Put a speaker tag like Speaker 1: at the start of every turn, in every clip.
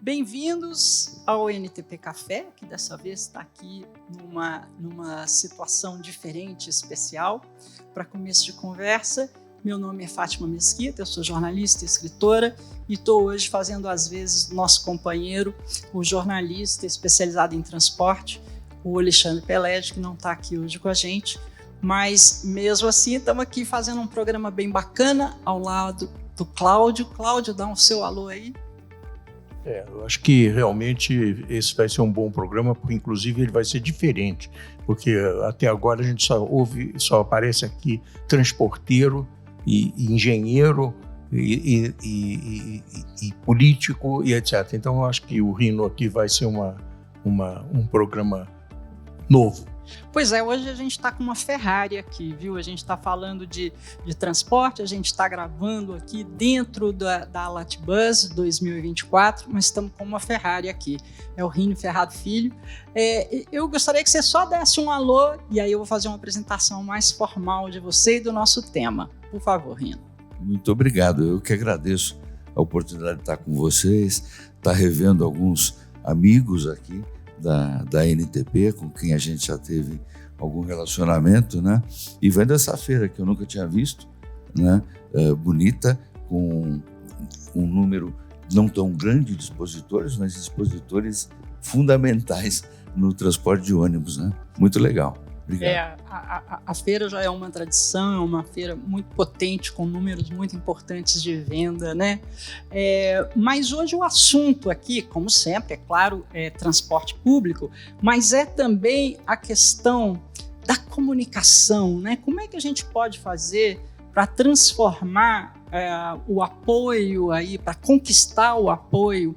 Speaker 1: Bem-vindos ao NTP Café, que dessa vez está aqui numa situação diferente, especial, para começo de conversa. Meu nome é Fátima Mesquita, eu sou jornalista e escritora e estou hoje fazendo às vezes do nosso companheiro, o jornalista especializado em transporte, o Alexandre Peled, que não está aqui hoje com a gente, mas mesmo assim estamos aqui fazendo um programa bem bacana ao lado do Cláudio. Cláudio, dá um seu alô aí.
Speaker 2: Eu acho que realmente esse vai ser um bom programa, porque inclusive ele vai ser diferente, porque até agora a gente só aparece aqui transporteiro e engenheiro e político e etc. Então eu acho que o Rhino aqui vai ser um programa novo.
Speaker 1: Pois é, hoje a gente está com uma Ferrari aqui, viu? A gente está falando de transporte, a gente está gravando aqui dentro da Latbus 2024, mas estamos com uma Ferrari aqui. É o Rhino Ferrado Filho. Eu gostaria que você só desse um alô e aí eu vou fazer uma apresentação mais formal de você e do nosso tema. Por favor, Rhino.
Speaker 3: Muito obrigado. Eu que agradeço a oportunidade de estar com vocês, estar revendo alguns amigos aqui da NTP, com quem a gente já teve algum relacionamento, né? E vendo essa feira que eu nunca tinha visto, né? Bonita, com um número não tão grande de expositores, mas expositores fundamentais no transporte de ônibus, né? Muito legal. Obrigado.
Speaker 1: A feira já é uma tradição, é uma feira muito potente, com números muito importantes de venda, né? Mas hoje o assunto aqui, como sempre, é claro, é transporte público, mas é também a questão da comunicação, né? Como é que a gente pode fazer para transformar o apoio aí, para conquistar o apoio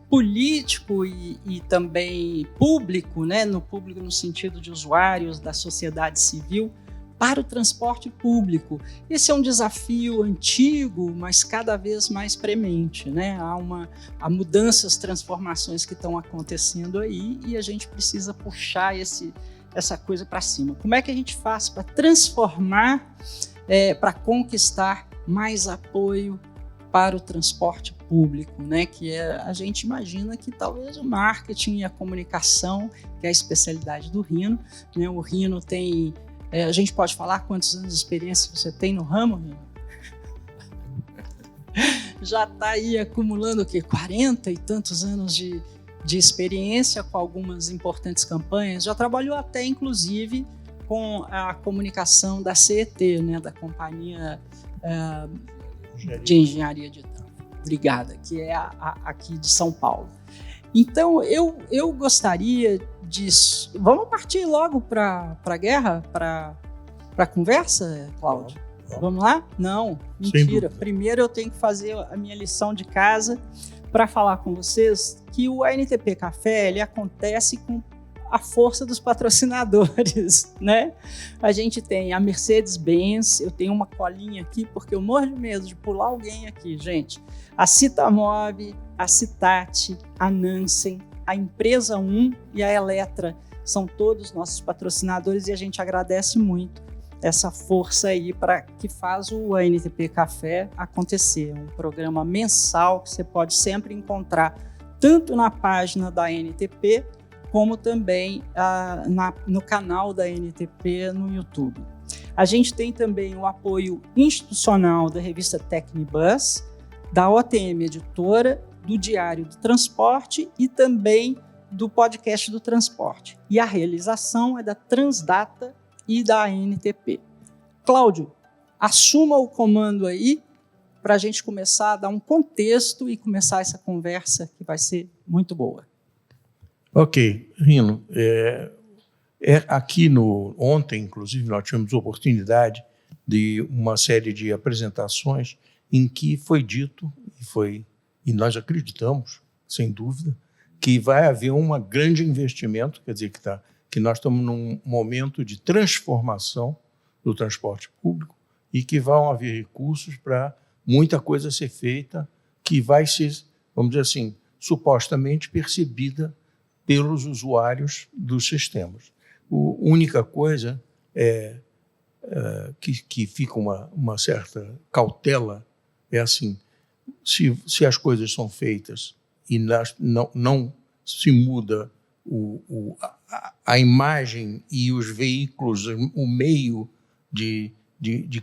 Speaker 1: político e também público, né? No público no sentido de usuários da sociedade civil, para o transporte público. Esse é um desafio antigo, mas cada vez mais premente, né? Há mudanças, transformações que estão acontecendo aí e a gente precisa puxar essa coisa para cima. Como é que a gente faz para transformar, para conquistar mais apoio para o transporte público, né? Que a gente imagina que talvez o marketing e a comunicação, que é a especialidade do Rhino, né? O Rhino tem, a gente pode falar quantos anos de experiência você tem no ramo, Rhino? Já está aí acumulando o quê? 40 e tantos anos de experiência com algumas importantes campanhas, já trabalhou até inclusive com a comunicação da CET, né? Da Companhia de Engenharia de Trânsito, Obrigada, que é aqui de São Paulo. Então, eu gostaria de... Vamos partir logo para a guerra, para a conversa, Cláudio? Vamos lá? Não, mentira. Primeiro eu tenho que fazer a minha lição de casa para falar com vocês que o ANTP Café ele acontece com a força dos patrocinadores, né? A gente tem a Mercedes-Benz, eu tenho uma colinha aqui porque eu morro de medo de pular alguém aqui, gente. A Citamob, a Citate, a Nansen, a Empresa 1 e a Eletra são todos nossos patrocinadores e a gente agradece muito essa força aí para que faz o ANTP Café acontecer. É um programa mensal que você pode sempre encontrar tanto na página da ANTP como também no canal da ANTP no YouTube. A gente tem também o apoio institucional da revista Tecnibus, da OTM Editora, do Diário do Transporte e também do podcast do Transporte. E a realização é da Transdata e da ANTP. Cláudio, assuma o comando aí para a gente começar a dar um contexto e começar essa conversa que vai ser muito boa.
Speaker 2: Ok, Rino. Ontem, inclusive, nós tivemos a oportunidade de uma série de apresentações em que foi dito, e nós acreditamos, sem dúvida, que vai haver um grande investimento, quer dizer, que nós estamos num momento de transformação do transporte público e que vão haver recursos para muita coisa ser feita que vai ser, vamos dizer assim, supostamente percebida pelos usuários dos sistemas. A única coisa que fica uma certa cautela é assim, se as coisas são feitas e não se muda a imagem e os veículos, o meio de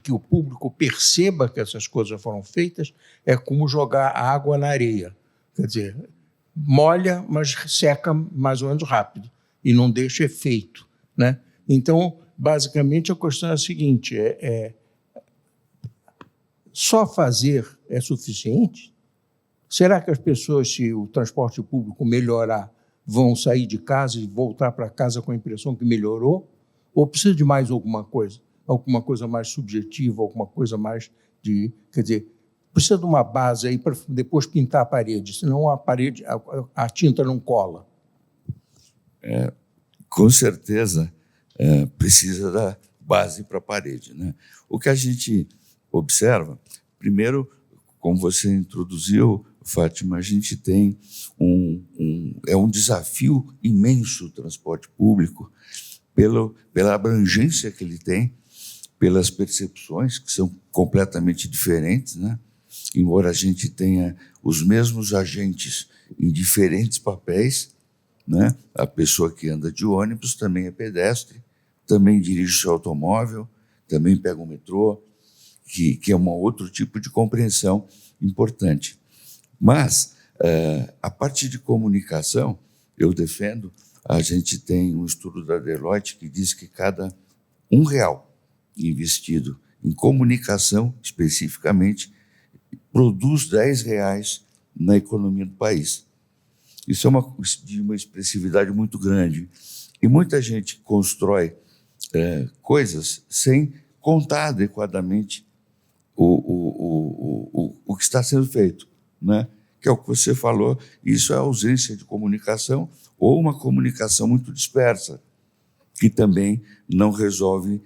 Speaker 2: que o público perceba que essas coisas foram feitas, é como jogar água na areia. Quer dizer, molha, mas seca mais ou menos rápido e não deixa efeito, né? Então, basicamente, a questão é a seguinte, só fazer é suficiente? Será que as pessoas, se o transporte público melhorar, vão sair de casa e voltar para casa com a impressão que melhorou? Ou precisa de mais alguma coisa? Alguma coisa mais subjetiva, alguma coisa mais quer dizer, precisa de uma base aí para depois pintar a parede, senão a tinta não cola.
Speaker 3: Com certeza, precisa da base para a parede, né? O que a gente observa, primeiro, como você introduziu, Fátima, a gente tem um desafio imenso o transporte público pela abrangência que ele tem, pelas percepções que são completamente diferentes, né? Embora a gente tenha os mesmos agentes em diferentes papéis, né? A pessoa que anda de ônibus também é pedestre, também dirige seu automóvel, também pega o metrô, que é um outro tipo de compreensão importante. Mas, a parte de comunicação, eu defendo, a gente tem um estudo da Deloitte que diz que cada R$1 investido em comunicação, especificamente, produz R$10 na economia do país. Isso é de uma expressividade muito grande. E muita gente constrói coisas sem contar adequadamente o que está sendo feito, né? Que é o que você falou, isso é a ausência de comunicação ou uma comunicação muito dispersa, que também não resolve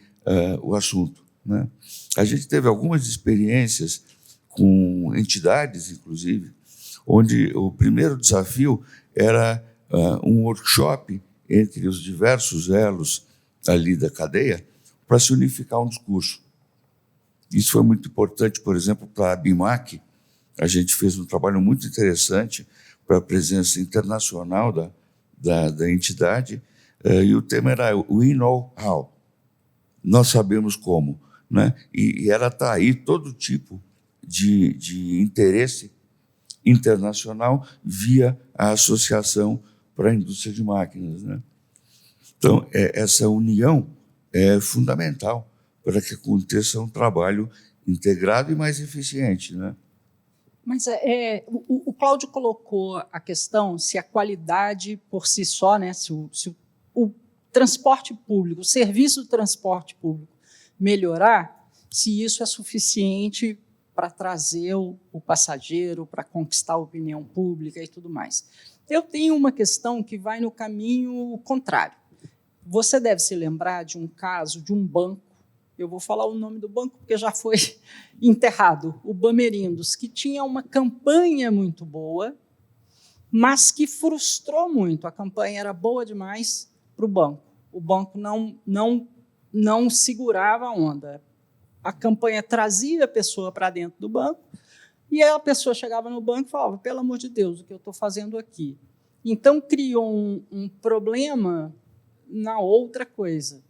Speaker 3: o assunto, né? A gente teve algumas experiências com entidades, inclusive, onde o primeiro desafio era um workshop entre os diversos elos ali da cadeia para se unificar um discurso. Isso foi muito importante, por exemplo, para a BIMAC. A gente fez um trabalho muito interessante para a presença internacional da entidade, e o tema era We Know How. Nós sabemos como, né? E ela está aí, todo tipo de interesse internacional via a Associação para a Indústria de Máquinas, né? Então, essa união é fundamental para que aconteça um trabalho integrado e mais eficiente, né?
Speaker 1: Mas o Cláudio colocou a questão se a qualidade por si só, né, se o transporte público, o serviço do transporte público melhorar, se isso é suficiente para trazer o passageiro, para conquistar a opinião pública e tudo mais. Eu tenho uma questão que vai no caminho contrário. Você deve se lembrar de um caso de um banco, eu vou falar o nome do banco porque já foi enterrado, o Bamerindos, que tinha uma campanha muito boa, mas que frustrou muito. A campanha era boa demais para o banco. O banco não não segurava a onda. A campanha trazia a pessoa para dentro do banco e a pessoa chegava no banco e falava, pelo amor de Deus, o que eu estou fazendo aqui? Então, criou um problema na outra coisa.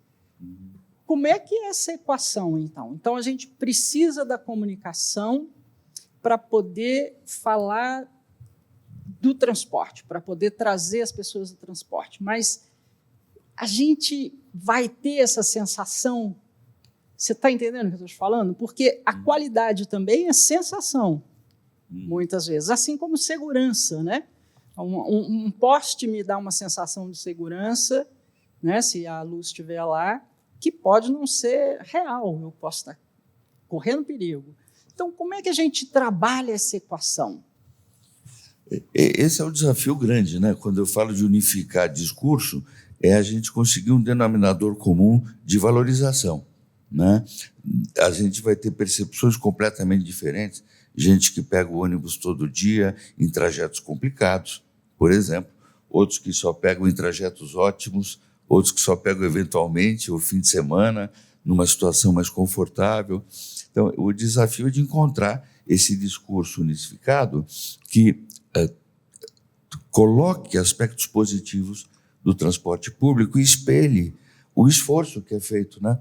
Speaker 1: Como é que é essa equação, então? Então, a gente precisa da comunicação para poder falar do transporte, para poder trazer as pessoas do transporte. Mas a gente vai ter essa sensação. Você está entendendo o que eu estou te falando? Porque a qualidade também é sensação, muitas vezes, assim como segurança, né? Um poste me dá uma sensação de segurança, né? Se a luz estiver lá, que pode não ser real, eu posso estar correndo perigo. Então, como é que a gente trabalha essa equação?
Speaker 3: Esse é o desafio grande, né? Quando eu falo de unificar discurso, é a gente conseguir um denominador comum de valorização, né? A gente vai ter percepções completamente diferentes. Gente que pega o ônibus todo dia em trajetos complicados, por exemplo, outros que só pegam em trajetos ótimos, outros que só pegam eventualmente o fim de semana, numa situação mais confortável. Então, o desafio é de encontrar esse discurso unificado que coloque aspectos positivos do transporte público e espelhe o esforço que é feito, né?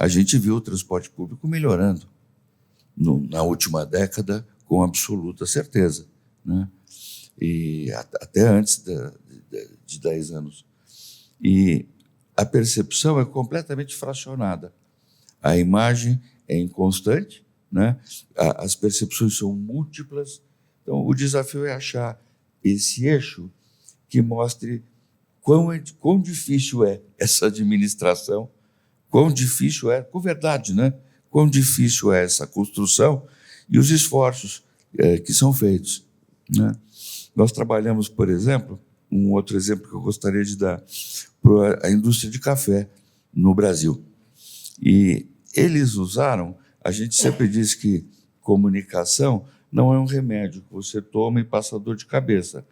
Speaker 3: A gente viu o transporte público melhorando na última década com absoluta certeza, né? E até antes de 10 anos. E a percepção é completamente fracionada. A imagem é inconstante, né? As percepções são múltiplas. Então, o desafio é achar esse eixo que mostre quão difícil é essa administração, quão difícil é, com verdade, né? Quão difícil é essa construção e os esforços que são feitos, né? Nós trabalhamos, por exemplo, um outro exemplo que eu gostaria de dar, para a indústria de café no Brasil. E eles usaram, a gente sempre diz que comunicação não é um remédio que você toma e passa dor de cabeça.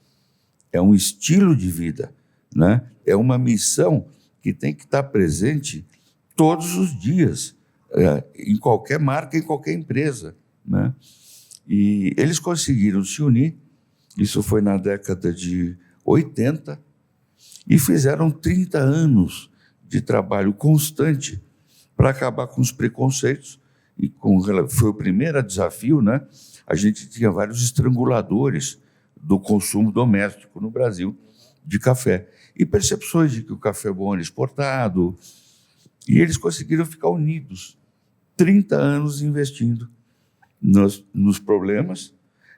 Speaker 3: É um estilo de vida, né? É uma missão que tem que estar presente todos os dias, em qualquer marca, em qualquer empresa, né? E eles conseguiram se unir, isso foi na década de 80, e fizeram 30 anos de trabalho constante para acabar com os preconceitos. E foi o primeiro desafio, né? A gente tinha vários estranguladores do consumo doméstico no Brasil de café. E percepções de que o café bom era exportado. E eles conseguiram ficar unidos, 30 anos investindo nos problemas.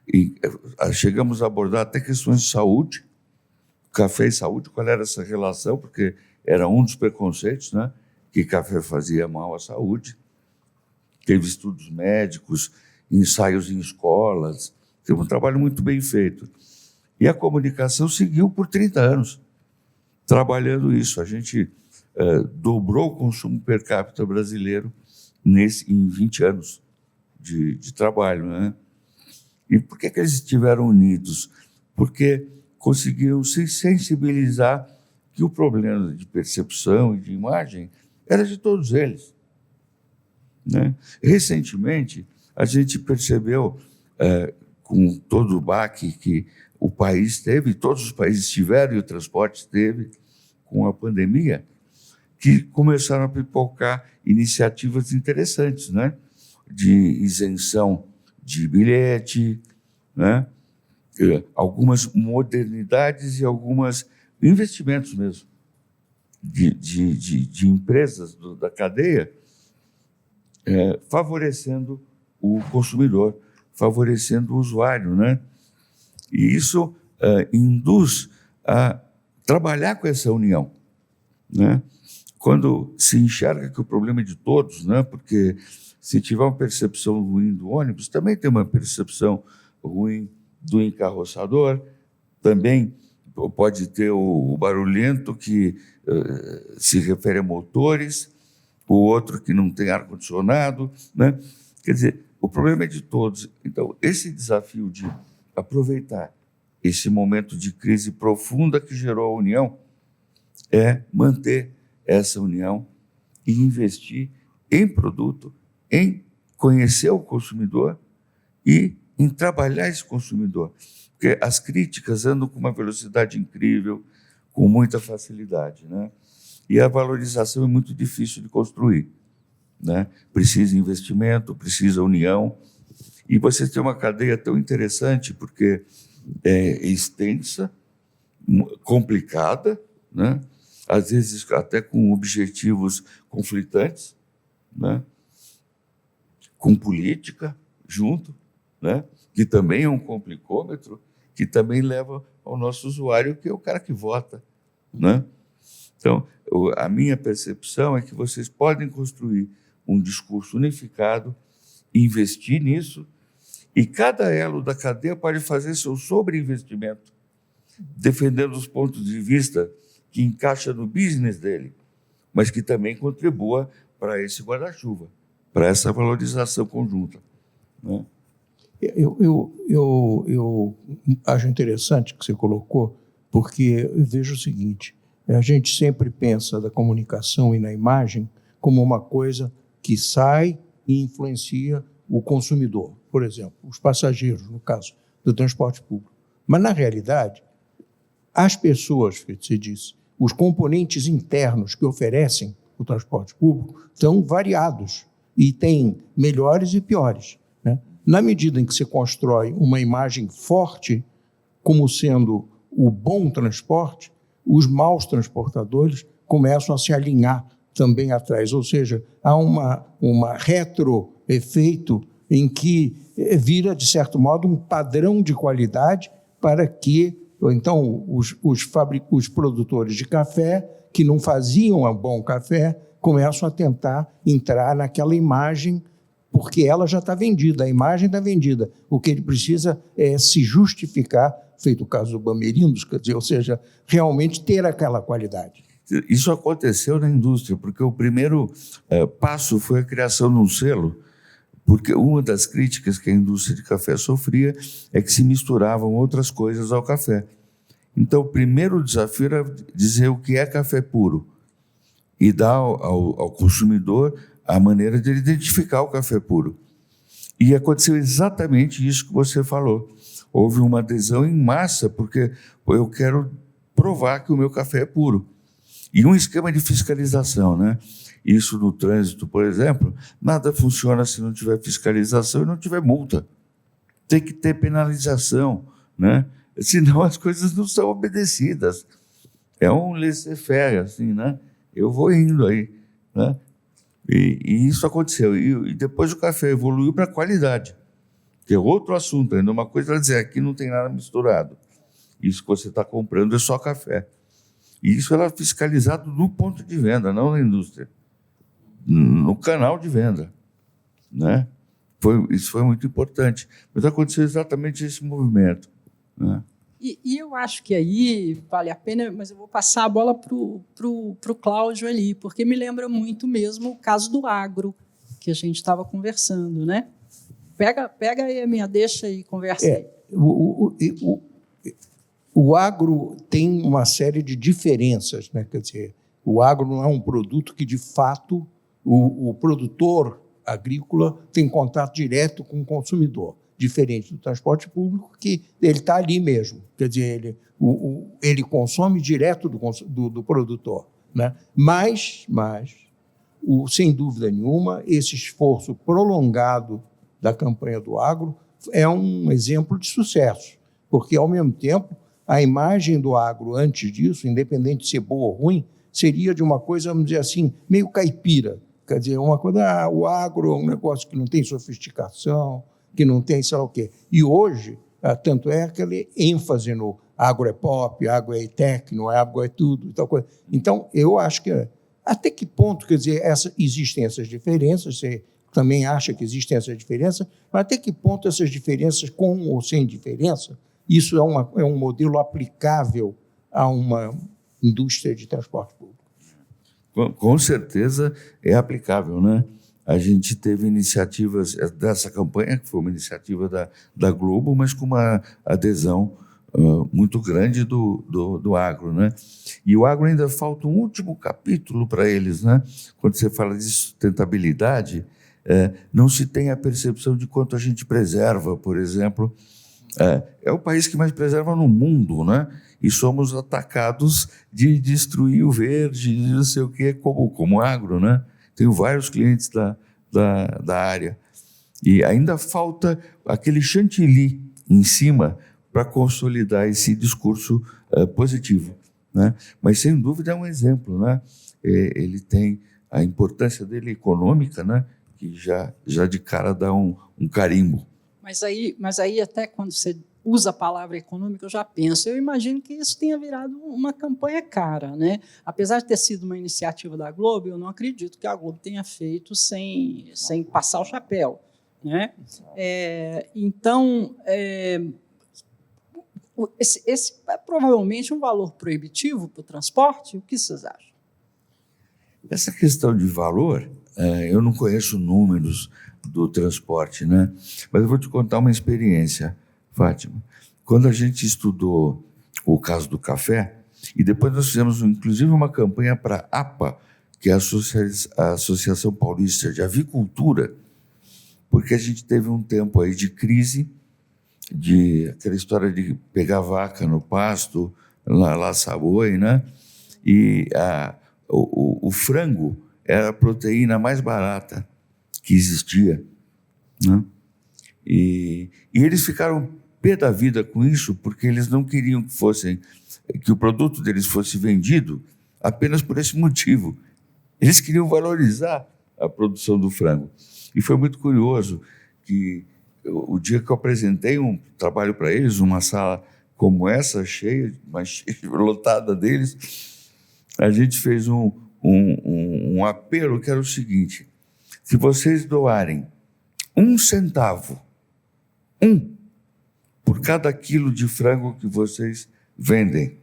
Speaker 3: E chegamos a abordar até questões de saúde, café e saúde, qual era essa relação, porque era um dos preconceitos, né? Que café fazia mal à saúde. Teve estudos médicos, ensaios em escolas, teve um trabalho muito bem feito. E a comunicação seguiu por 30 anos, trabalhando isso. A gente dobrou o consumo per capita brasileiro em 20 anos de trabalho, né? E por que eles estiveram unidos? Porque conseguiram se sensibilizar que o problema de percepção e de imagem era de todos eles, né? Recentemente, a gente percebeu, com todo o baque que o país teve, todos os países tiveram e o transporte teve com a pandemia, que começaram a pipocar iniciativas interessantes, né? De isenção de bilhete, né? Algumas modernidades e alguns investimentos mesmo de empresas da cadeia, favorecendo o consumidor, favorecendo o usuário, né? E isso induz a trabalhar com essa união, né? Quando se enxerga que o problema é de todos, né? Porque se tiver uma percepção ruim do ônibus, também tem uma percepção ruim do encarroçador, também pode ter o barulhento que se refere a motores, o outro que não tem ar-condicionado, né? Quer dizer, o problema é de todos. Então, esse desafio de aproveitar esse momento de crise profunda que gerou a união é manter essa união e investir em produto, em conhecer o consumidor e em trabalhar esse consumidor. Porque as críticas andam com uma velocidade incrível, com muita facilidade, né? E a valorização é muito difícil de construir, né? Precisa investimento, precisa união. E você tem uma cadeia tão interessante, porque é extensa, complicada, né? Às vezes até com objetivos conflitantes, né? Com política junto, né? Que também é um complicômetro, que também leva ao nosso usuário, que é o cara que vota, né? Então, a minha percepção é que vocês podem construir um discurso unificado, investir nisso, e cada elo da cadeia pode fazer seu sobreinvestimento, defendendo os pontos de vista que encaixa no business dele, mas que também contribua para esse guarda-chuva, para essa valorização conjunta, né?
Speaker 2: Eu acho interessante o que você colocou, porque eu vejo o seguinte: a gente sempre pensa da comunicação e na imagem como uma coisa que sai e influencia o consumidor, por exemplo, os passageiros, no caso do transporte público. Mas, na realidade, as pessoas, que você disse, os componentes internos que oferecem o transporte público são variados e tem melhores e piores, né? Na medida em que você constrói uma imagem forte como sendo o bom transporte, os maus transportadores começam a se alinhar também atrás, ou seja, há uma retroefeito em que vira, de certo modo, um padrão de qualidade para que, então, os produtores de café, que não faziam um bom café, começam a tentar entrar naquela imagem, porque ela já está vendida, a imagem está vendida. O que ele precisa é se justificar, feito o caso do Bamerindos, quer dizer, ou seja, realmente ter aquela qualidade.
Speaker 3: Isso aconteceu na indústria, porque o primeiro passo foi a criação de um selo, porque uma das críticas que a indústria de café sofria é que se misturavam outras coisas ao café. Então, o primeiro desafio era dizer o que é café puro e dar ao consumidor a maneira de ele identificar o café puro. E aconteceu exatamente isso que você falou. Houve uma adesão em massa, porque eu quero provar que o meu café é puro. E um esquema de fiscalização, né? Isso no trânsito, por exemplo, nada funciona se não tiver fiscalização e não tiver multa. Tem que ter penalização, né? Senão as coisas não são obedecidas. É um laissez-faire, assim, né? Eu vou indo aí, né? E isso aconteceu. E depois o café evoluiu para a qualidade, que é outro assunto ainda. Uma coisa é dizer, aqui não tem nada misturado. Isso que você está comprando é só café. E isso era fiscalizado no ponto de venda, não na indústria. No canal de venda, né? Isso foi muito importante. Mas aconteceu exatamente esse movimento, né?
Speaker 1: E eu acho que aí vale a pena, mas eu vou passar a bola para o Cláudio ali, porque me lembra muito mesmo o caso do agro, que a gente estava conversando, né? Pega aí a minha deixa e conversa aí.
Speaker 2: O agro tem uma série de diferenças, né? Quer dizer, o agro não é um produto que, de fato, o produtor agrícola tem contato direto com o consumidor, diferente do transporte público, que ele está ali mesmo. Quer dizer, ele consome direto do produtor, né? Mas, sem dúvida nenhuma, esse esforço prolongado da campanha do agro é um exemplo de sucesso, porque, ao mesmo tempo, a imagem do agro antes disso, independente de ser boa ou ruim, seria de uma coisa, vamos dizer assim, meio caipira. Quer dizer, uma coisa, o agro é um negócio que não tem sofisticação, que não tem sei lá o quê. E hoje, tanto é aquele ênfase no agro é pop, agro é techno, agro é tudo, tal coisa. Então, eu acho que até que ponto, quer dizer, existem essas diferenças, você também acha que existem essas diferenças, mas até que ponto essas diferenças, com ou sem diferença, isso é um modelo aplicável a uma indústria de transporte público?
Speaker 3: Com certeza é aplicável, né? A gente teve iniciativas dessa campanha, que foi uma iniciativa da Globo, mas com uma adesão muito grande do agro, né? E o agro ainda falta um último capítulo para eles, né? Quando você fala de sustentabilidade, não se tem a percepção de quanto a gente preserva, por exemplo. É o país que mais preserva no mundo, né? E somos atacados de destruir o verde, de não sei o quê, como agro, né? Tenho vários clientes da área. E ainda falta aquele chantilly em cima para consolidar esse discurso positivo, né? Mas, sem dúvida, é um exemplo, né? Ele tem a importância dele econômica, né? Que já de cara dá um carimbo.
Speaker 1: Mas aí, até quando você usa a palavra econômica, eu já penso, eu imagino que isso tenha virado uma campanha cara, né? Apesar de ter sido uma iniciativa da Globo, eu não acredito que a Globo tenha feito sem passar o chapéu, né? Então, esse é provavelmente um valor proibitivo para o transporte? O que vocês acham?
Speaker 3: Essa questão de valor, eu não conheço números do transporte, né? Mas eu vou te contar uma experiência, Fátima. Quando a gente estudou o caso do café, e depois nós fizemos, inclusive, uma campanha para a APA, que é a Associação Paulista de Avicultura, porque a gente teve um tempo aí de crise, de aquela história de pegar vaca no pasto, laçar boi, né? E o frango era a proteína mais barata que existia, né? E eles ficaram pé da vida com isso, porque eles não queriam que o produto deles fosse vendido apenas por esse motivo. Eles queriam valorizar a produção do frango. E foi muito curioso que o dia que eu apresentei um trabalho para eles, uma sala como essa, cheia, mas lotada deles, a gente fez um apelo que era o seguinte: se vocês doarem 1 centavo, por cada quilo de frango que vocês vendem.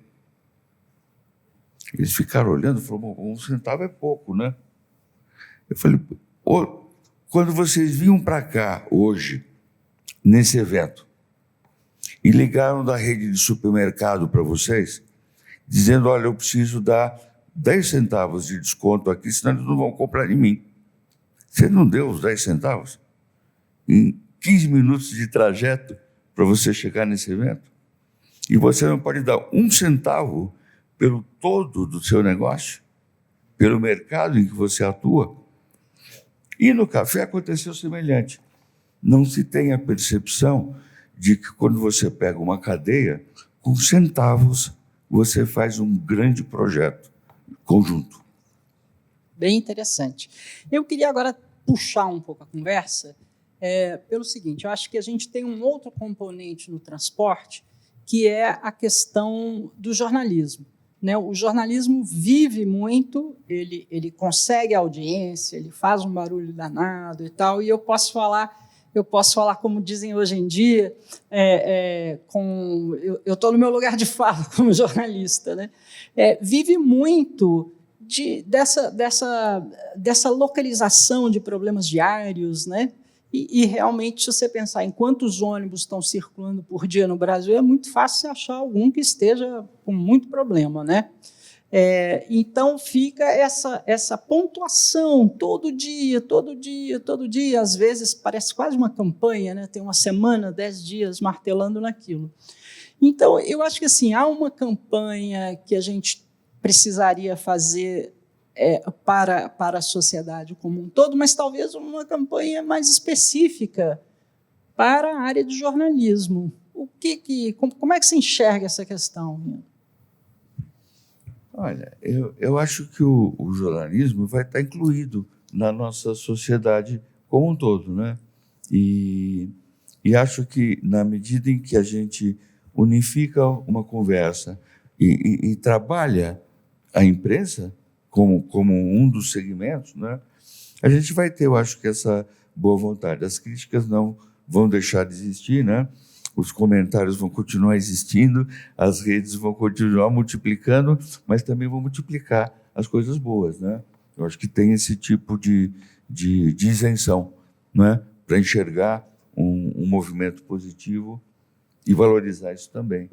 Speaker 3: Eles ficaram olhando e falaram, 1 centavo é pouco, né? Eu falei, quando vocês vinham para cá hoje, nesse evento, e ligaram da rede de supermercado para vocês, dizendo, olha, eu preciso dar 10 centavos de desconto aqui, senão eles não vão comprar em mim. Você não deu os 10 centavos? Em 15 minutos de trajeto para você chegar nesse evento? E você não pode dar 1 centavo pelo todo do seu negócio? Pelo mercado em que você atua? E no café aconteceu semelhante. Não se tem a percepção de que quando você pega uma cadeia, com centavos você faz um grande projeto conjunto.
Speaker 1: Bem interessante. Eu queria agora puxar um pouco a conversa pelo seguinte, eu acho que a gente tem um outro componente no transporte, que é a questão do jornalismo, né? O jornalismo vive muito, ele consegue audiência, ele faz um barulho danado e tal, e eu posso falar como dizem hoje em dia, eu estou no meu lugar de fala como jornalista, né? Vive muito dessa localização de problemas diários, né? E realmente, se você pensar em quantos ônibus estão circulando por dia no Brasil, é muito fácil você achar algum que esteja com muito problema, né? Então, fica essa pontuação todo dia, às vezes parece quase uma campanha, né? Tem uma semana, 10 dias martelando naquilo. Então, eu acho que assim, há uma campanha que a gente precisaria fazer para a sociedade como um todo, mas talvez uma campanha mais específica para a área de jornalismo. Como é que se enxerga essa questão, Rino?
Speaker 3: Olha, eu acho que o jornalismo vai estar incluído na nossa sociedade como um todo, né? E acho que, na medida em que a gente unifica uma conversa e trabalha a imprensa como um dos segmentos, né? A gente vai ter, eu acho que, essa boa vontade. As críticas não vão deixar de existir, né? Os comentários vão continuar existindo, as redes vão continuar multiplicando, mas também vão multiplicar as coisas boas, né? Eu acho que tem esse tipo de isenção, né? Para enxergar um movimento positivo e valorizar isso também.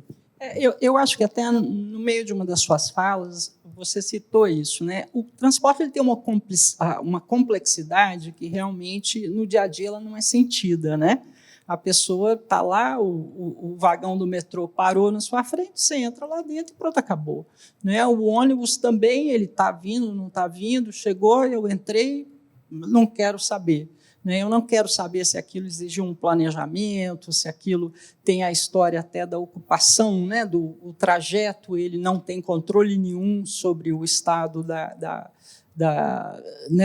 Speaker 1: Eu acho que até no meio de uma das suas falas, você citou isso, né? O transporte ele tem uma complexidade que realmente no dia a dia ela não é sentida, né? A pessoa está lá, o vagão do metrô parou na sua frente, você entra lá dentro e pronto, acabou. Né? O ônibus também, ele está vindo, não está vindo, chegou, eu entrei, não quero saber. Eu não quero saber se aquilo exige um planejamento, se aquilo tem a história até da ocupação, né, o trajeto, ele não tem controle nenhum sobre o estado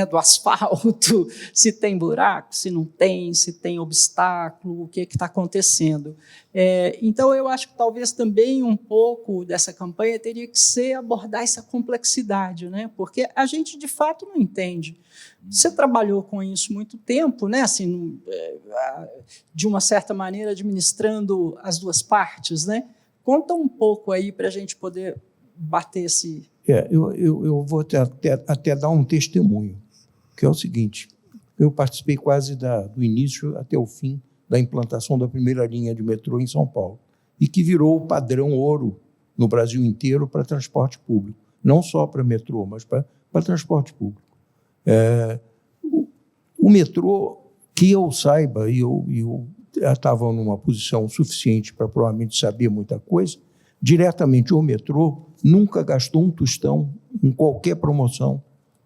Speaker 1: do asfalto, se tem buraco, se não tem, se tem obstáculo, o que está acontecendo. Então, eu acho que talvez também um pouco dessa campanha teria que ser abordar essa complexidade, né, porque a gente, de fato, não entende. Você trabalhou com isso muito tempo, né? Assim, de uma certa maneira, administrando as duas partes, né? Conta um pouco aí para a gente poder bater esse...
Speaker 2: Eu vou até dar um testemunho, que é o seguinte, eu participei quase do início até o fim da implantação da primeira linha de metrô em São Paulo, e que virou o padrão ouro no Brasil inteiro para transporte público, não só para metrô, mas para transporte público. O metrô, que eu saiba, e eu estava numa posição suficiente para provavelmente saber muita coisa, diretamente o metrô nunca gastou um tostão em qualquer promoção,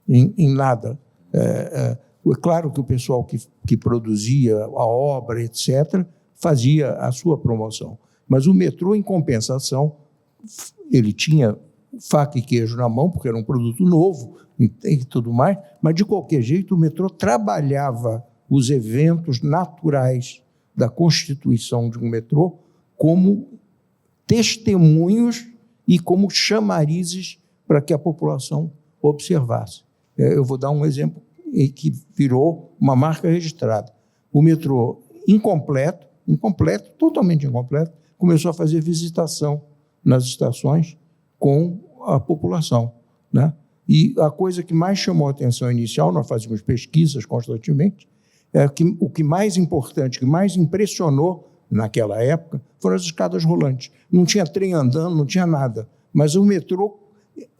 Speaker 2: em nada. É claro que o pessoal que produzia a obra, etc., fazia a sua promoção, mas o metrô, em compensação, ele tinha faca e queijo na mão, porque era um produto novo e tudo mais, mas, de qualquer jeito, o metrô trabalhava os eventos naturais da constituição de um metrô como testemunhos e como chamarizes para que a população observasse. Eu vou dar um exemplo que virou uma marca registrada. O metrô incompleto, totalmente incompleto, começou a fazer visitação nas estações com a população, né? E a coisa que mais chamou a atenção inicial, nós fazíamos pesquisas constantemente, que o que mais importante, que mais impressionou naquela época, foram as escadas rolantes. Não tinha trem andando, não tinha nada, mas o metrô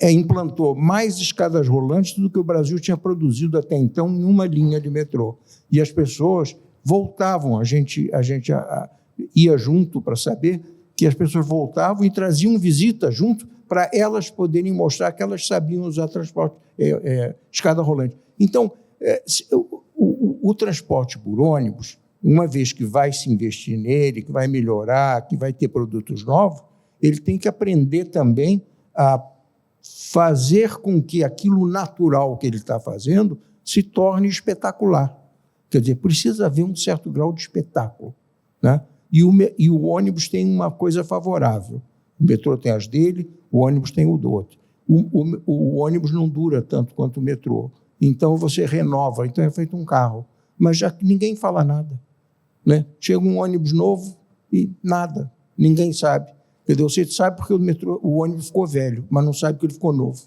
Speaker 2: implantou mais escadas rolantes do que o Brasil tinha produzido até então em uma linha de metrô. E as pessoas voltavam, a gente ia junto para saber que as pessoas voltavam e traziam visita junto para elas poderem mostrar que elas sabiam usar transporte, escada rolante. Então, o transporte por ônibus, uma vez que vai se investir nele, que vai melhorar, que vai ter produtos novos, ele tem que aprender também a fazer com que aquilo natural que ele está fazendo se torne espetacular. Quer dizer, precisa haver um certo grau de espetáculo, né? E o ônibus tem uma coisa favorável. O metrô tem as dele, o ônibus tem o do outro. O ônibus não dura tanto quanto o metrô. Então, você renova. Então, é feito um carro. Mas já que ninguém fala nada, né? Chega um ônibus novo e nada. Ninguém sabe. Entendeu? Você sabe porque o ônibus ficou velho, mas não sabe que ele ficou novo.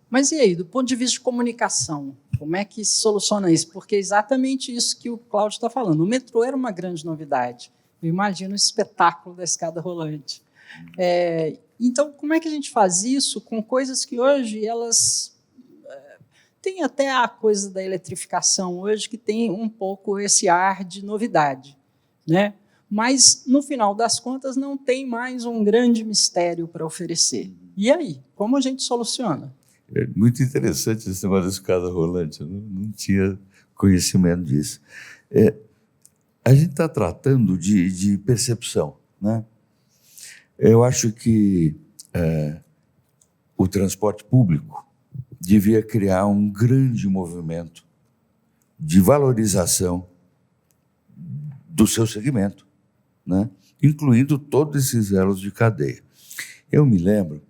Speaker 1: Mas e aí, do ponto de vista de comunicação, como é que se soluciona isso? Porque é exatamente isso que o Cláudio está falando. O metrô era uma grande novidade. Eu imagino o espetáculo da escada rolante. Então, como é que a gente faz isso com coisas que hoje elas... Tem até a coisa da eletrificação hoje que tem um pouco esse ar de novidade, né? Mas, no final das contas, não tem mais um grande mistério para oferecer. E aí, como a gente soluciona?
Speaker 3: É muito interessante esse negócio da escada rolante, eu não tinha conhecimento disso. A gente está tratando de percepção, né? Eu acho que o transporte público devia criar um grande movimento de valorização do seu segmento, né? Incluindo todos esses elos de cadeia. Eu me lembro,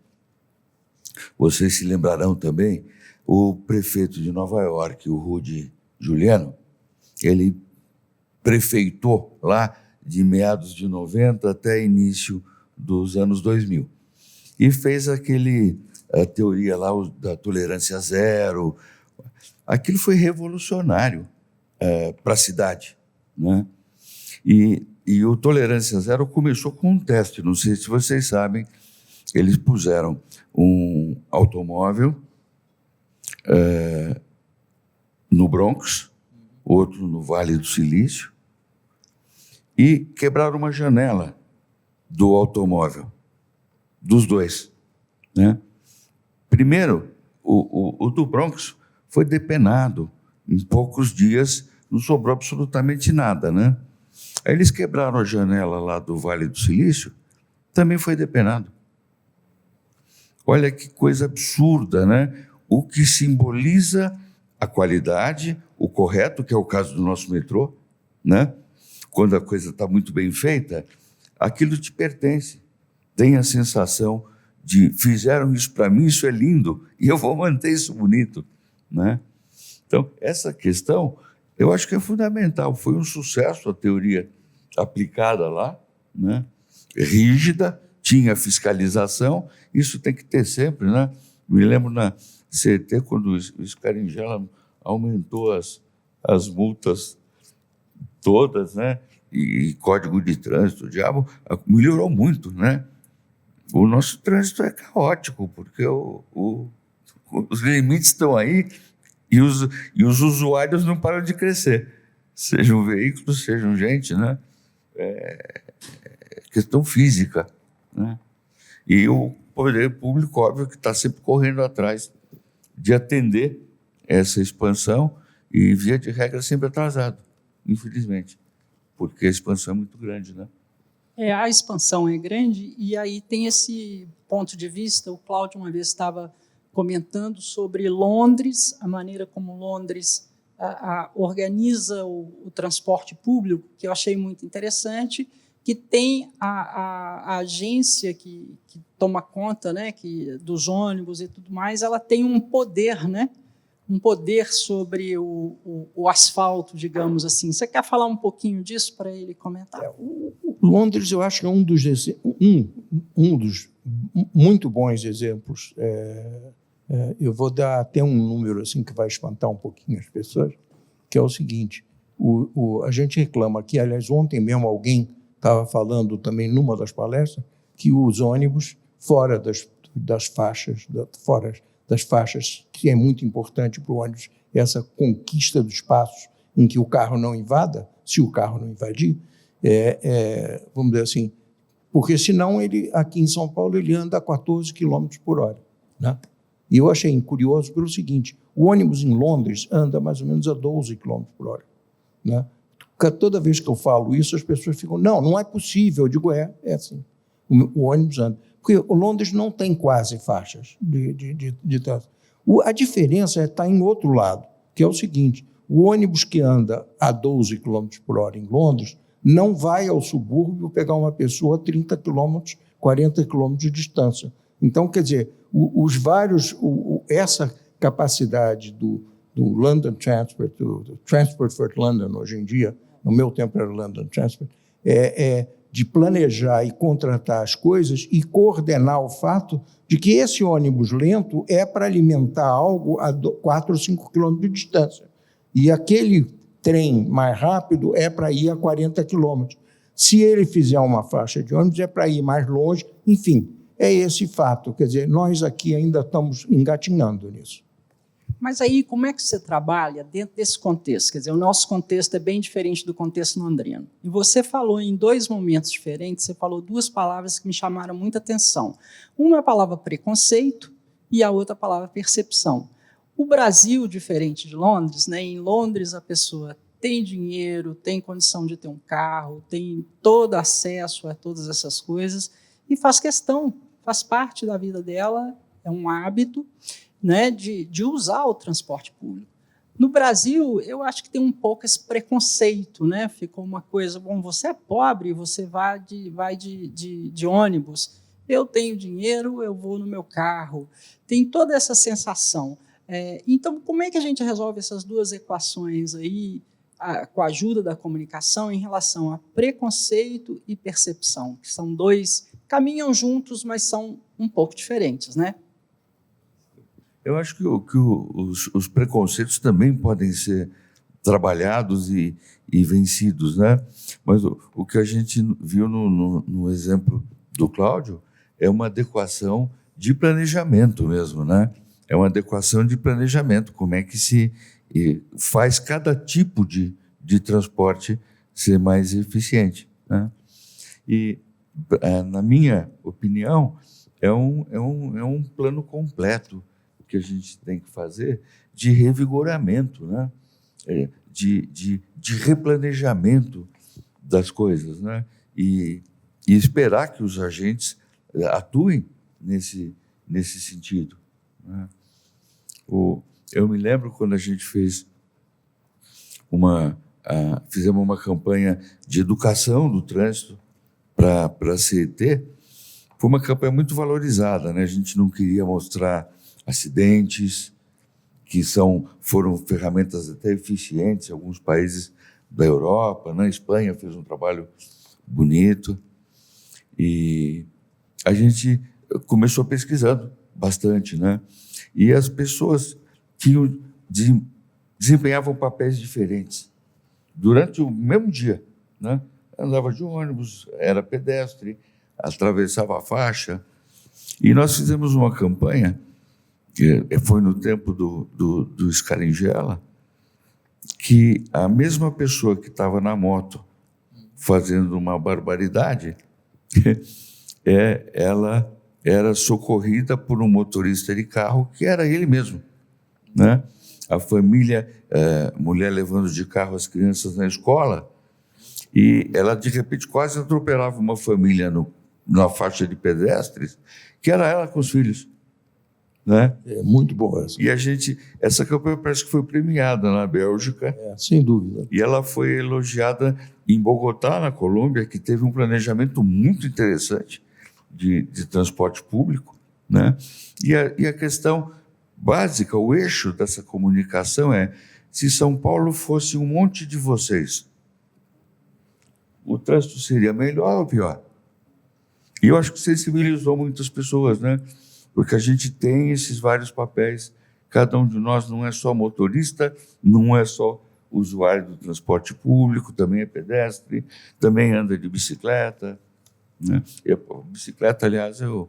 Speaker 3: vocês se lembrarão também, o prefeito de Nova York, o Rudy Giuliani, ele prefeitou lá de meados de 90 até início dos anos 2000. E fez a teoria lá da tolerância zero. Aquilo foi revolucionário para a cidade, né? E E o Tolerância Zero começou com um teste, não sei se vocês sabem, eles puseram um automóvel no Bronx, outro no Vale do Silício, e quebraram uma janela do automóvel, dos dois, né? Primeiro, o do Bronx foi depenado, em poucos dias não sobrou absolutamente nada, né? Aí eles quebraram a janela lá do Vale do Silício, também foi depenado. Olha que coisa absurda, né? O que simboliza a qualidade, o correto, que é o caso do nosso metrô, né? Quando a coisa está muito bem feita, aquilo te pertence. Tem a sensação de fizeram isso para mim, isso é lindo, e eu vou manter isso bonito, né? Então, essa questão, eu acho que é fundamental. Foi um sucesso a teoria aplicada lá, né? Rígida, tinha fiscalização, isso tem que ter sempre, né? Me lembro na CET, quando o Scaringella aumentou as multas todas, né? E código de trânsito, o diabo, melhorou muito, né? O nosso trânsito é caótico, porque os limites estão aí e os usuários não param de crescer. Sejam veículos, sejam gente, né? É questão física, né? E o poder público, óbvio, que está sempre correndo atrás de atender essa expansão e, via de regra, sempre atrasado, infelizmente, porque a expansão é muito grande, né?
Speaker 1: A expansão é grande e aí tem esse ponto de vista. O Cláudio uma vez estava comentando sobre Londres, a maneira como Londres organiza o transporte público, que eu achei muito interessante, que tem a agência que toma conta, né, dos ônibus e tudo mais, ela tem um poder, né, um poder sobre o asfalto, digamos assim. Você quer falar um pouquinho disso para ele comentar?
Speaker 2: Londres, eu acho que é um dos muito bons exemplos. Eu vou dar até um número assim que vai espantar um pouquinho as pessoas, que é o seguinte: a gente reclama aqui, aliás, ontem mesmo alguém estava falando também numa das palestras, que os ônibus fora das faixas, que é muito importante para o ônibus, essa conquista do espaço em que o carro não invada, se o carro não invadir, vamos dizer assim, porque senão ele, aqui em São Paulo, ele anda a 14 km por hora, né? E eu achei curioso pelo seguinte: o ônibus em Londres anda mais ou menos a 12 km por hora, né? Toda vez que eu falo isso, as pessoas ficam, não é possível. Eu digo, é assim, o ônibus anda. Porque o Londres não tem quase faixas de trânsito. A diferença está em outro lado, que é o seguinte: o ônibus que anda a 12 km por hora em Londres não vai ao subúrbio pegar uma pessoa a 30 km, 40 km de distância. Então, quer dizer, essa capacidade do London Transport, do Transport for London, hoje em dia, no meu tempo era London Transport, de planejar e contratar as coisas e coordenar o fato de que esse ônibus lento é para alimentar algo a 4 ou 5 quilômetros de distância. E aquele trem mais rápido é para ir a 40 quilômetros. Se ele fizer uma faixa de ônibus, é para ir mais longe. Enfim, é esse fato. Quer dizer, nós aqui ainda estamos engatinhando nisso.
Speaker 1: Mas aí, como é que você trabalha dentro desse contexto? Quer dizer, o nosso contexto é bem diferente do contexto londrino. E você falou em dois momentos diferentes, você falou duas palavras que me chamaram muita atenção. Uma é a palavra preconceito e a outra a palavra percepção. O Brasil, diferente de Londres, né? Em Londres a pessoa tem dinheiro, tem condição de ter um carro, tem todo acesso a todas essas coisas e faz questão, faz parte da vida dela, é um hábito, né, de usar o transporte público. No Brasil, eu acho que tem um pouco esse preconceito, né? Ficou uma coisa, bom, você é pobre, você vai de ônibus, eu tenho dinheiro, eu vou no meu carro. Tem toda essa sensação. Então, como é que a gente resolve essas duas equações aí, com a ajuda da comunicação, em relação a preconceito e percepção, que são dois, caminham juntos, mas são um pouco diferentes, né? Eu
Speaker 3: acho que os preconceitos também podem ser trabalhados e vencidos, né? Mas o que a gente viu no exemplo do Cláudio é uma adequação de planejamento mesmo, né? É uma adequação de planejamento, como é que se faz cada tipo de transporte ser mais eficiente, né? E, na minha opinião, é um plano completo que a gente tem que fazer de revigoramento, né? De replanejamento das coisas, né? E esperar que os agentes atuem nesse sentido, né? Eu me lembro quando a gente fizemos uma campanha de educação do trânsito para a CET. Foi uma campanha muito valorizada, né? A gente não queria mostrar acidentes, que foram ferramentas até eficientes em alguns países da Europa, né? A Espanha fez um trabalho bonito, e a gente começou pesquisando bastante, né? E as pessoas desempenhavam papéis diferentes durante o mesmo dia, né? Andava de ônibus, era pedestre, atravessava a faixa. E nós fizemos uma campanha, que foi no tempo do Scaringella, que a mesma pessoa que estava na moto fazendo uma barbaridade, ela era socorrida por um motorista de carro que era ele mesmo, né? A família, mulher levando de carro as crianças na escola, e ela, de repente, quase atropelava uma família na faixa de pedestres, que era ela com os filhos, né?
Speaker 2: É muito boa essa.
Speaker 3: E essa campanha parece que foi premiada na Bélgica.
Speaker 2: Sem dúvida.
Speaker 3: E ela foi elogiada em Bogotá, na Colômbia, que teve um planejamento muito interessante de transporte público, né? E a questão básica, o eixo dessa comunicação é: se São Paulo fosse um monte de vocês, o trânsito seria melhor ou pior? E eu acho que sensibilizou muitas pessoas, né? Porque a gente tem esses vários papéis. Cada um de nós não é só motorista, não é só usuário do transporte público, também é pedestre, também anda de bicicleta, né? Bicicleta, aliás, eu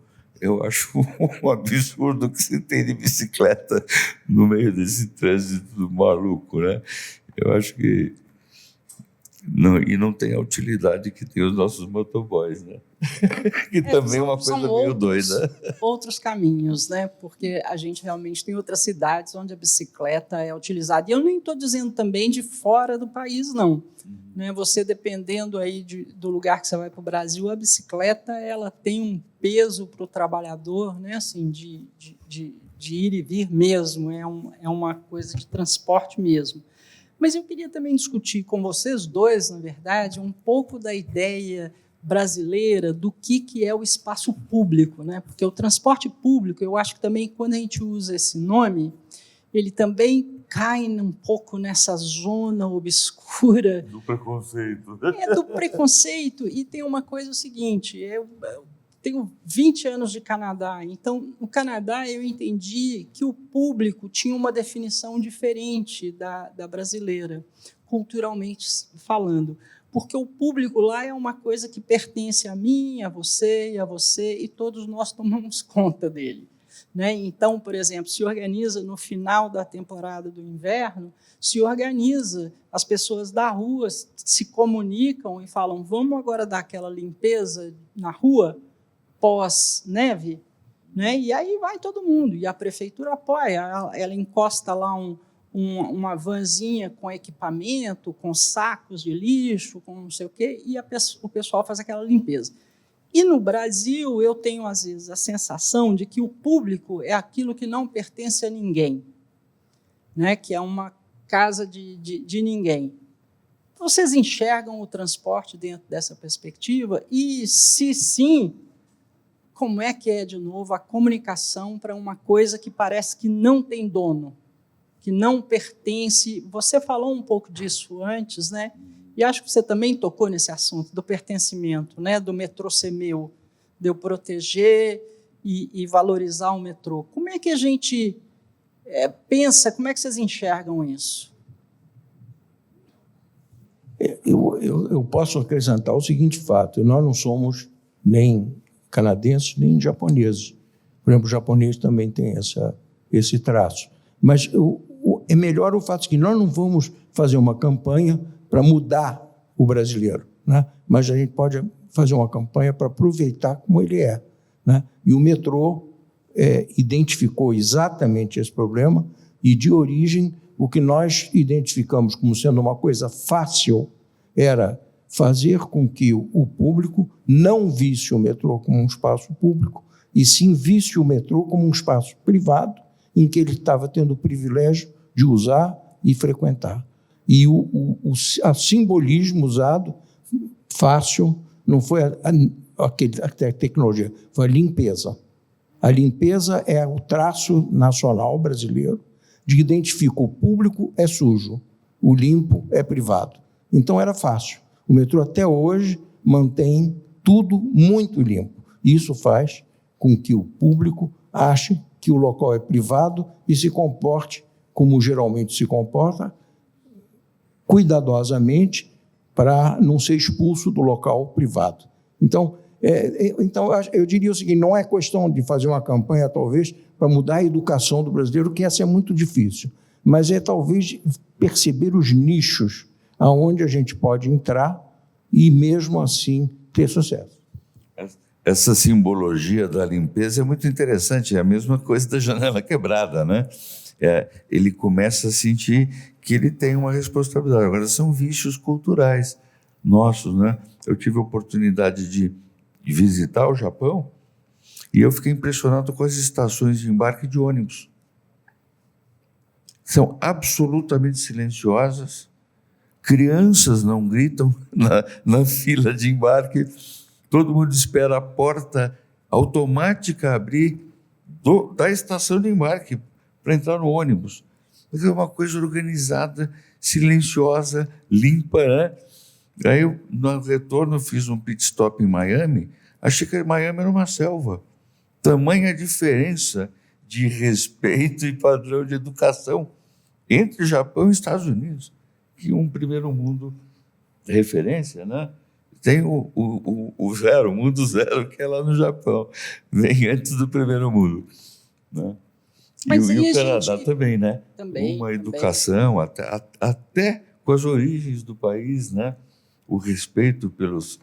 Speaker 3: acho um absurdo que se tem de bicicleta no meio desse trânsito maluco, né? Eu acho que não tem a utilidade que tem os nossos motoboys, né? Que também é uma coisa meio doida.
Speaker 1: Outros caminhos, né? Porque a gente realmente tem outras cidades onde a bicicleta é utilizada. E eu nem estou dizendo também de fora do país, não. Né? Você, dependendo aí do lugar que você vai para o Brasil, a bicicleta ela tem um peso para o trabalhador, né? Assim, de ir e vir mesmo. É uma coisa de transporte mesmo. Mas eu queria também discutir com vocês dois, na verdade, um pouco da ideia brasileira do que é o espaço público, né? Porque o transporte público, eu acho que também, quando a gente usa esse nome, ele também cai um pouco nessa zona obscura
Speaker 3: do preconceito.
Speaker 1: Do preconceito. E tem uma coisa, o seguinte, eu tenho 20 anos de Canadá, então, no Canadá, eu entendi que o público tinha uma definição diferente da brasileira, culturalmente falando, porque o público lá é uma coisa que pertence a mim, a você, e todos nós tomamos conta dele, né? Então, por exemplo, se organiza no final da temporada do inverno, se organiza, as pessoas da rua se comunicam e falam: vamos agora dar aquela limpeza na rua, pós-neve, né? E aí vai todo mundo, e a prefeitura apoia, ela encosta lá uma vanzinha com equipamento, com sacos de lixo, com não sei o quê, e o pessoal faz aquela limpeza. E no Brasil, eu tenho, às vezes, a sensação de que o público é aquilo que não pertence a ninguém, né? Que é uma casa de ninguém. Vocês enxergam o transporte dentro dessa perspectiva? E, se sim, como é que é, de novo, a comunicação para uma coisa que parece que não tem dono, que não pertence? Você falou um pouco disso antes, né? E acho que você também tocou nesse assunto do pertencimento, né? Do metrô ser meu, de eu proteger e valorizar o metrô. Como é que a gente pensa, como é que vocês enxergam isso?
Speaker 2: Eu posso acrescentar o seguinte fato: nós não somos nem canadenses nem japoneses. Por exemplo, o japonês também tem esse traço. Mas é melhor o fato de que nós não vamos fazer uma campanha para mudar o brasileiro, né? Mas a gente pode fazer uma campanha para aproveitar como ele é, né? E o metrô identificou exatamente esse problema e, de origem, o que nós identificamos como sendo uma coisa fácil era fazer com que o público não visse o metrô como um espaço público e sim visse o metrô como um espaço privado em que ele estava tendo o privilégio de usar e frequentar. E o simbolismo usado, fácil, não foi a tecnologia, foi a limpeza. A limpeza é o traço nacional brasileiro de que identifica o público é sujo, o limpo é privado. Então era fácil. O metrô até hoje mantém tudo muito limpo. Isso faz com que o público ache que o local é privado e se comporte como geralmente se comporta, cuidadosamente, para não ser expulso do local privado. Então, eu diria o seguinte: não é questão de fazer uma campanha, talvez, para mudar a educação do brasileiro, que essa é muito difícil, mas é talvez perceber os nichos aonde a gente pode entrar e, mesmo assim, ter sucesso.
Speaker 3: Essa simbologia da limpeza é muito interessante, é a mesma coisa da janela quebrada, né? Ele começa a sentir que ele tem uma responsabilidade. Agora, são vícios culturais nossos, né? Eu tive a oportunidade de visitar o Japão e eu fiquei impressionado com as estações de embarque de ônibus. São absolutamente silenciosas, crianças não gritam na fila de embarque, todo mundo espera a porta automática abrir da estação de embarque para entrar no ônibus. É uma coisa organizada, silenciosa, limpa, né? Aí, no retorno, fiz um pit stop em Miami, achei que Miami era uma selva. Tamanha diferença de respeito e padrão de educação entre Japão e Estados Unidos, que um primeiro mundo referência, né? Tem o zero, o mundo zero, que é lá no Japão, vem antes do primeiro mundo, né? E o Canadá também, né?
Speaker 1: Também,
Speaker 3: uma educação, até com as origens do país, né? O respeito pelos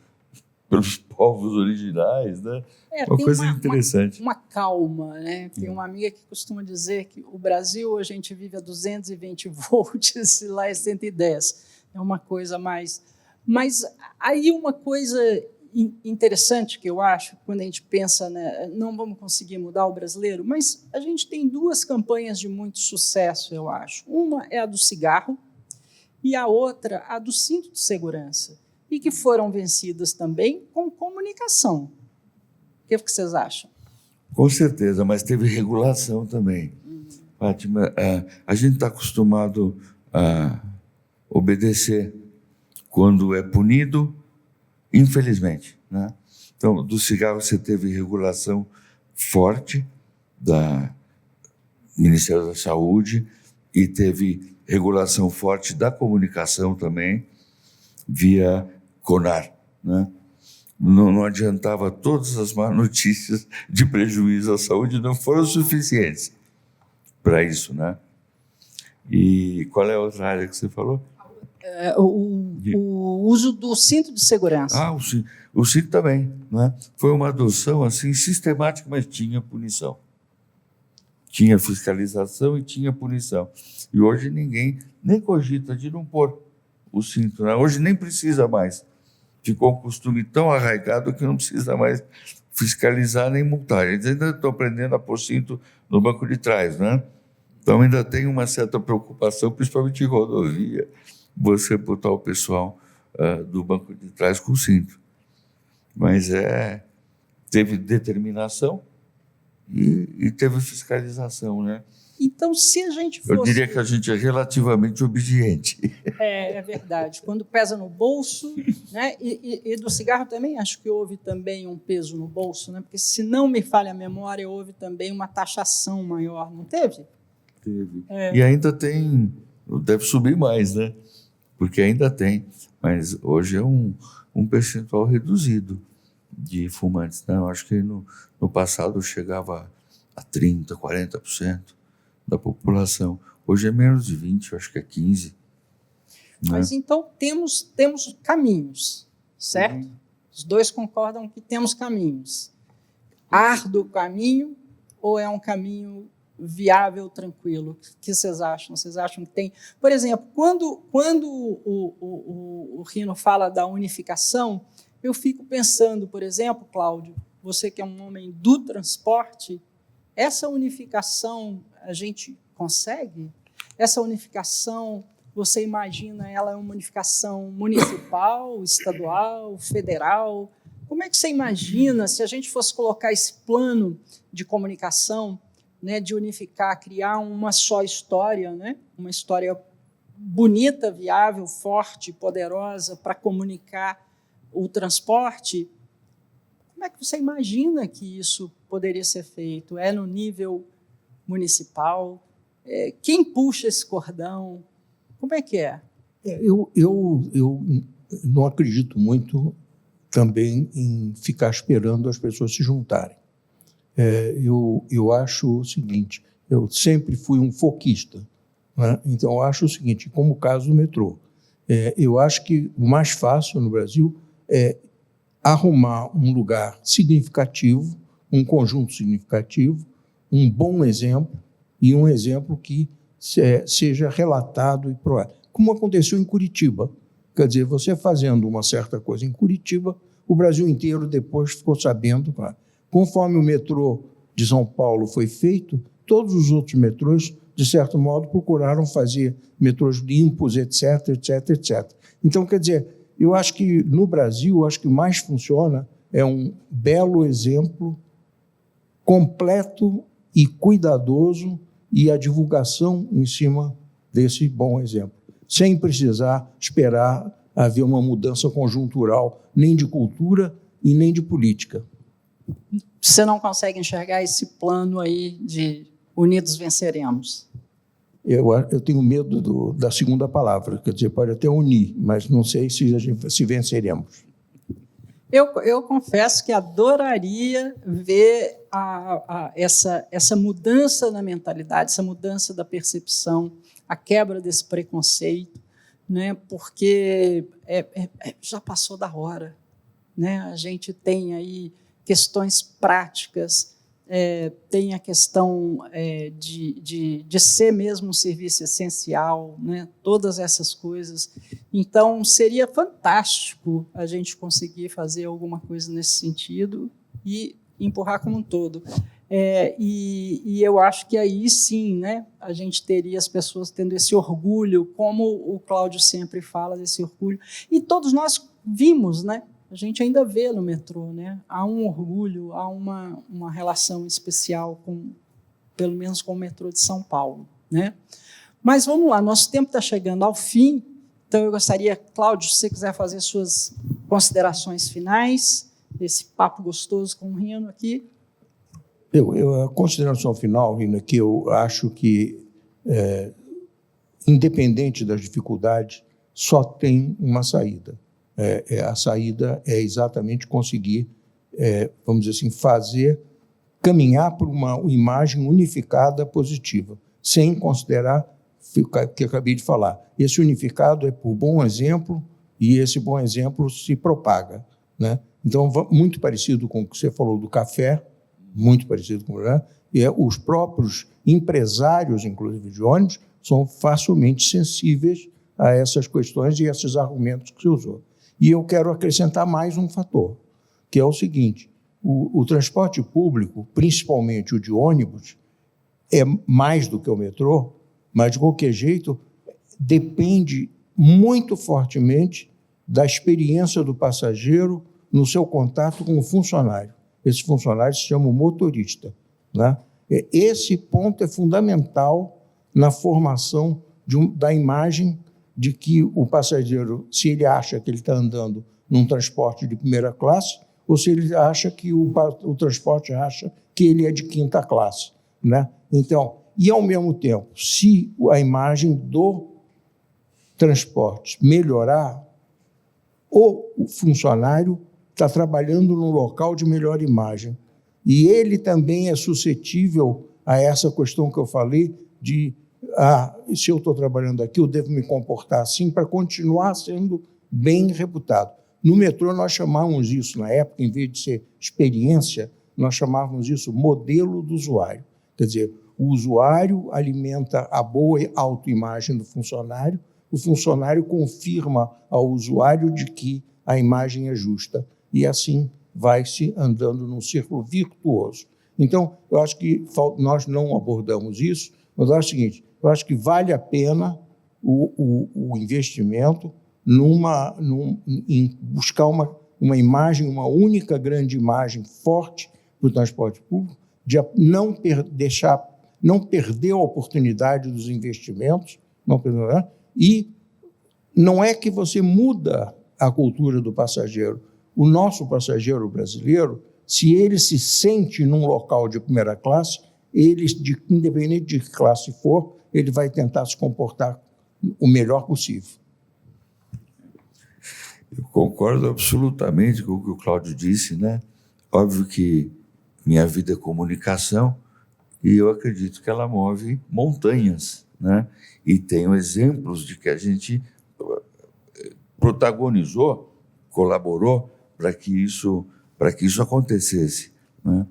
Speaker 3: povos originais, né? Uma coisa interessante.
Speaker 1: Uma calma, né? Tem uma amiga que costuma dizer que o Brasil, a gente vive a 220 volts e lá é 110. É uma coisa mais... Mas aí uma coisa interessante que eu acho, quando a gente pensa, né, não vamos conseguir mudar o brasileiro, mas a gente tem duas campanhas de muito sucesso, eu acho. Uma é a do cigarro e a outra a do cinto de segurança, e que foram vencidas também com comunicação. O que vocês acham?
Speaker 3: Com certeza, mas teve regulação também. Fátima, a gente está acostumado a obedecer quando é punido, infelizmente, né? Então, do cigarro você teve regulação forte do Ministério da Saúde e teve regulação forte da comunicação também, via CONAR, né? Não adiantava, todas as más notícias de prejuízo à saúde não foram suficientes para isso, né? E qual é a outra área que você falou?
Speaker 1: O uso do cinto de segurança.
Speaker 3: O cinto também, né? Foi uma adoção assim, sistemática, mas tinha punição. Tinha fiscalização e tinha punição. E hoje ninguém nem cogita de não pôr o cinto, né? Hoje nem precisa mais. Ficou um costume tão arraigado que não precisa mais fiscalizar nem multar. Eles ainda estão aprendendo a pôr cinto no banco de trás, né? Então ainda tem uma certa preocupação, principalmente em rodovia, você botar o pessoal do banco de trás com cinto. Mas teve determinação e teve fiscalização, né?
Speaker 1: Então, se a gente fosse...
Speaker 3: Eu diria que a gente é relativamente obediente.
Speaker 1: É verdade. Quando pesa no bolso, né? E do cigarro também, acho que houve também um peso no bolso, né? Porque, se não me falha a memória, houve também uma taxação maior, não teve?
Speaker 3: Teve. E ainda tem... Deve subir mais, né? porque ainda tem, mas hoje é um percentual reduzido de fumantes, né? Eu acho que no passado chegava a 30%, 40% da população. Hoje é menos de 20%, eu acho que é 15%.
Speaker 1: Mas então temos caminhos, certo? Os dois concordam que temos caminhos. Árduo o caminho ou é um caminho viável, tranquilo? O que vocês acham? Vocês acham que tem... Por exemplo, quando o Rino fala da unificação, eu fico pensando, por exemplo, Cláudio, você que é um homem do transporte, essa unificação a gente consegue? Essa unificação, você imagina ela é uma unificação municipal, estadual, federal? Como é que você imagina, se a gente fosse colocar esse plano de comunicação, né, de unificar, criar uma só história, né, uma história bonita, viável, forte, poderosa para comunicar o transporte? Como é que você imagina que isso poderia ser feito? É no nível municipal? Quem puxa esse cordão? Como é que é?
Speaker 2: Eu não acredito muito também em ficar esperando as pessoas se juntarem. Eu acho o seguinte, eu sempre fui um foquista, né? Então eu acho o seguinte, como o caso do metrô, eu acho que o mais fácil no Brasil é arrumar um lugar significativo, um conjunto significativo, um bom exemplo e um exemplo que seja relatado e provado. Como aconteceu em Curitiba. Quer dizer, você fazendo uma certa coisa em Curitiba, o Brasil inteiro depois ficou sabendo. Claro. Conforme o metrô de São Paulo foi feito, todos os outros metrôs, de certo modo, procuraram fazer metrôs limpos, etc, etc, etc. Então, quer dizer, eu acho que no Brasil, acho que o mais funciona é um belo exemplo completo e cuidadoso e a divulgação em cima desse bom exemplo, sem precisar esperar haver uma mudança conjuntural, nem de cultura e nem de política.
Speaker 1: Você não consegue enxergar esse plano aí de unidos venceremos?
Speaker 2: Eu tenho medo da segunda palavra, quer dizer, pode até unir, mas não sei se venceremos.
Speaker 1: Eu confesso que adoraria ver essa mudança na mentalidade, essa mudança da percepção, a quebra desse preconceito, né? Porque já passou da hora, né? A gente tem aí questões práticas, tem a questão de ser mesmo um serviço essencial, né? Todas essas coisas. Então, seria fantástico a gente conseguir fazer alguma coisa nesse sentido e empurrar como um todo. E eu acho que aí sim, né, a gente teria as pessoas tendo esse orgulho, como o Cláudio sempre fala desse orgulho. E todos nós vimos, né? A gente ainda vê no metrô, né? Há um orgulho, há uma relação especial, pelo menos com o metrô de São Paulo, né? Mas vamos lá, nosso tempo está chegando ao fim, então eu gostaria, Cláudio, se você quiser fazer suas considerações finais, esse papo gostoso com o Rino aqui.
Speaker 2: A consideração final, Rino, é que eu acho que, independente das dificuldades, só tem uma saída. A saída é exatamente conseguir, vamos dizer assim, caminhar por uma imagem unificada positiva, sem considerar o que eu acabei de falar. Esse unificado é por bom exemplo e esse bom exemplo se propaga, né? Então, muito parecido com o que você falou do café, muito parecido com o e os próprios empresários, inclusive de ônibus, são facilmente sensíveis a essas questões e esses argumentos que você usou. E eu quero acrescentar mais um fator, que é o seguinte, o transporte público, principalmente o de ônibus, é mais do que o metrô, mas, de qualquer jeito, depende muito fortemente da experiência do passageiro no seu contato com o funcionário. Esse funcionário se chama motorista, né? Esse ponto é fundamental na formação da imagem de que o passageiro, se ele acha que ele está andando num transporte de primeira classe, ou se ele acha que o transporte acha que ele é de quinta classe, né? Então, e ao mesmo tempo, se a imagem do transportes melhorar, o funcionário está trabalhando num local de melhor imagem. E ele também é suscetível a essa questão que eu falei de se eu estou trabalhando aqui, eu devo me comportar assim para continuar sendo bem reputado. No metrô, nós chamávamos isso, na época, em vez de ser experiência, nós chamávamos isso modelo do usuário. Quer dizer, o usuário alimenta a boa autoimagem do funcionário, o funcionário confirma ao usuário de que a imagem é justa. E assim vai-se andando num círculo virtuoso. Então, eu acho que nós não abordamos isso, mas eu acho o seguinte, eu acho que vale a pena o investimento em buscar uma imagem, uma única grande imagem forte para o transporte público, de não perder a oportunidade dos investimentos, e não é que você muda a cultura do passageiro. O nosso passageiro brasileiro, se ele se sente num local de primeira classe, independente de que classe for, ele vai tentar se comportar o melhor possível.
Speaker 3: Eu concordo absolutamente com o que o Cláudio disse, né? Óbvio que minha vida é comunicação e eu acredito que ela move montanhas, né? E tenho exemplos de que a gente protagonizou, colaborou para que isso acontecesse, né?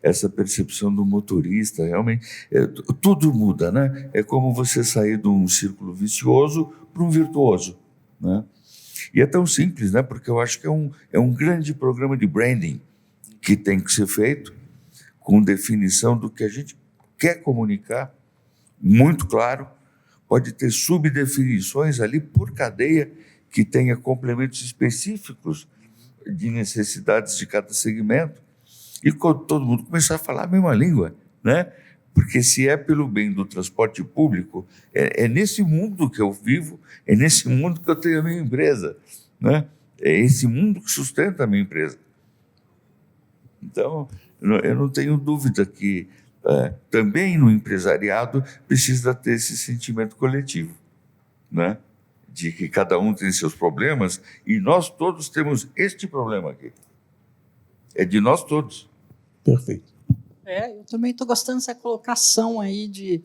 Speaker 3: Essa percepção do motorista, realmente, tudo muda, né? É como você sair de um círculo vicioso para um virtuoso, né? E é tão simples, né? Porque eu acho que é um grande programa de branding que tem que ser feito com definição do que a gente quer comunicar, muito claro, pode ter subdefinições ali por cadeia que tenha complementos específicos de necessidades de cada segmento, e quando todo mundo começar a falar a mesma língua, né? Porque se é pelo bem do transporte público, é nesse mundo que eu vivo, é nesse mundo que eu tenho a minha empresa, né? É esse mundo que sustenta a minha empresa. Então, eu não tenho dúvida que também no empresariado precisa ter esse sentimento coletivo, né? De que cada um tem seus problemas e nós todos temos este problema aqui. É de nós todos.
Speaker 2: Perfeito.
Speaker 1: Eu também estou gostando dessa colocação aí de...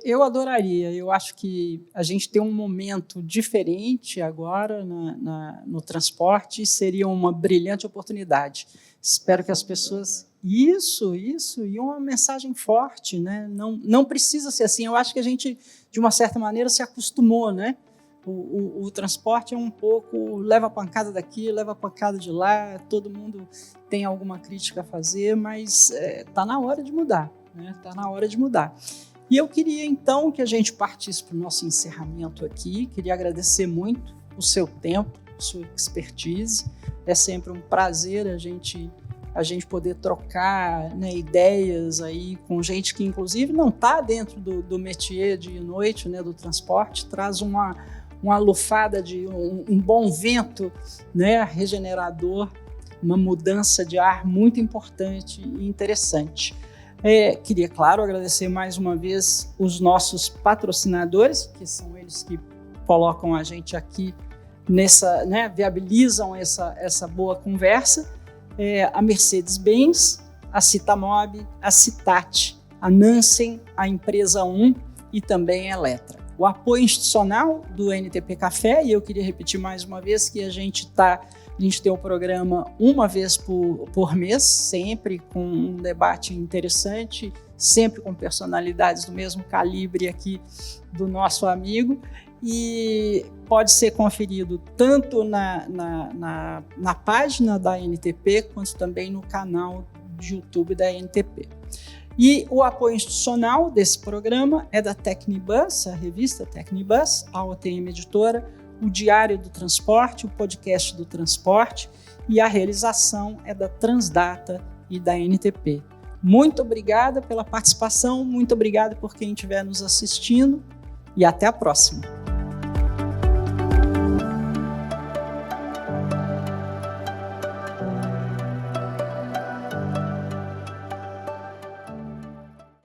Speaker 1: eu adoraria, eu acho que a gente tem um momento diferente agora no transporte e seria uma brilhante oportunidade. Espero que as pessoas... Isso, e uma mensagem forte, né? Não precisa ser assim, eu acho que a gente, de uma certa maneira, se acostumou, né? O transporte é um pouco, leva a pancada daqui, leva a pancada de lá, todo mundo tem alguma crítica a fazer, mas está na hora de mudar, né? Está na hora de mudar. E eu queria, então, que a gente partisse para o nosso encerramento aqui, queria agradecer muito o seu tempo, a sua expertise, é sempre um prazer a gente poder trocar, né, ideias aí com gente que, inclusive, não está dentro do métier de noite, né, do transporte, traz uma lufada de um bom vento, né, regenerador, uma mudança de ar muito importante e interessante. Queria, claro, agradecer mais uma vez os nossos patrocinadores, que são eles que colocam a gente aqui nessa, né, viabilizam essa boa conversa. A Mercedes-Benz, a Citamob, a Citat, a Nansen, a Empresa 1 e também a Eletra. O apoio institucional do NTP Café, e eu queria repetir mais uma vez que a gente tem o programa uma vez por mês, sempre com um debate interessante, sempre com personalidades do mesmo calibre aqui do nosso amigo, e pode ser conferido tanto na página da NTP, quanto também no canal de YouTube da NTP. E o apoio institucional desse programa é da Tecnibus, a revista Tecnibus, a OTM Editora, o Diário do Transporte, o podcast do Transporte, e a realização é da Transdata e da NTP. Muito obrigada pela participação, muito obrigada por quem estiver nos assistindo e até a próxima.